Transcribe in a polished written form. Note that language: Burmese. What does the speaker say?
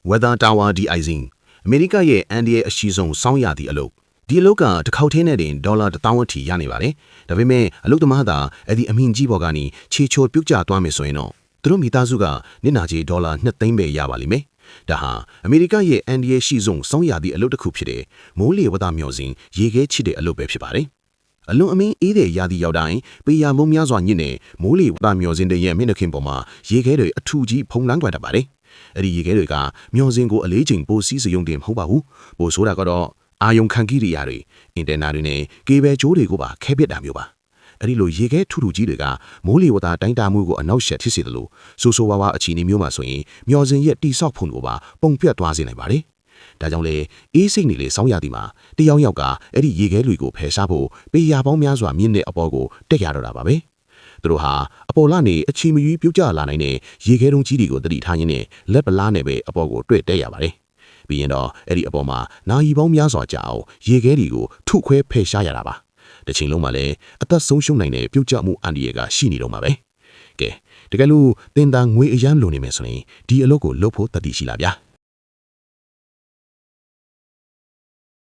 Weather Tower De-icing အမေရိကရဲ့အန်ဒီရဲ့အရှိဆုံးစောင်းရသည့်အလုပ်ဒီအလုပ်ကတစ်ခေါက်ထင်းနဲ့တင်ဒေါ်လာ1000အထိရနေပါတယ်ဒါပေမဲ့အလုပ်သမားသာအဲ့ဒီအမင်းကြီးပေါ်ကနေခြေချိုပြုတ်ကျသွားမယ်ဆိုရင်တော့သူတို့မိသားစုကနစ်နာကြေးဒေါ်လာ2သိန်းပဲရပါလိမ့်မယ်ဒါဟာအမေရိကရဲ့အန်ဒီရဲ့ရှိဆုံးစောင်းရသည့်အလုပ်တစ်ခုဖြစ်တဲ့မိုးလေဝသမျှော်စင်ရေခဲချစ်တဲ့အလုပ်ပဲဖြစ်ပါတယ်အလွန်အမင်းအေးတဲ့ရာသီရောက်တိုင်းပေယာမုံများစွာညစ်နေမိုးလေဝသမျှော်စင်တဲ့ရဲ့မျက်နှာခင်ပေါ်မှာရေခဲတွေအထူကြီးဖုံးလန်းသွားတတ်ပါတယ်အဲ့ဒီရေခဲတွေကမျောစင်ကိုအလေးချိန်ပိုစီးစရုံတင်မဟုတ်ပါဘူးပိုဆိုတာကတော့အာယုံခံကိရိယာတွေအင်တာနာတွေနဲ့ကေဘယ်ကြိုးတွေကိုပါခဲပစ်တာမျိုးပါအဲ့ဒီလိုရေခဲထူထူကြီးတွေကမိုးလေဝသတိုင်းတာမှုကိုအနောက်ရှက်ဖြစ်စေတယ်လို့ဆိုဆိုဝါဝါအခြေအနေမျိုးမှာဆိုရင်မျောစင်ရဲ့တိဆောက်ဖုံကိုပါပုံပြတ်သွားစေနိုင်ပါတယ်ဒါကြောင့်လေအေးစိတ်နေလေစောင်းရသည်မှာတယောက်ယောက်ကအဲ့ဒီရေခဲတွေကိုဖယ်ရှားဖို့ပေယာပေါင်းများစွာမြင့်တဲ့အပေါ်ကိုတက်ရတော့တာပါပဲသူတို့ဟာအပေါ်လာနေအချီမရွေးပြုတ်ကျလာနိုင်တဲ့ရေခဲတုံးကြီးတွေကိုတတိထားရင်းနဲ့လက်ပလားနဲ့ပဲအပေါ်ကိုတွေ့တက်ရပါတယ်ပြီးရင်တော့အဲ့ဒီအပေါ်မှာနာရီပေါင်းများစွာကြာအောင်ရေခဲတွေကိုထုခွဲဖယ်ရှားရတာပါတစ်ချိန်လုံးမှာလည်းအသက်ဆုံးရှုံးနိုင်တဲ့ပြုတ်ကျမှုအန္တရာယ်ကရှိနေတော့မှာပဲကဲတကယ်လို့တင်တာငွေအရန်လိုနေမယ်ဆိုရင်ဒီအလုပ်ကိုလုပ်ဖို့တတိရှိလားဗျာ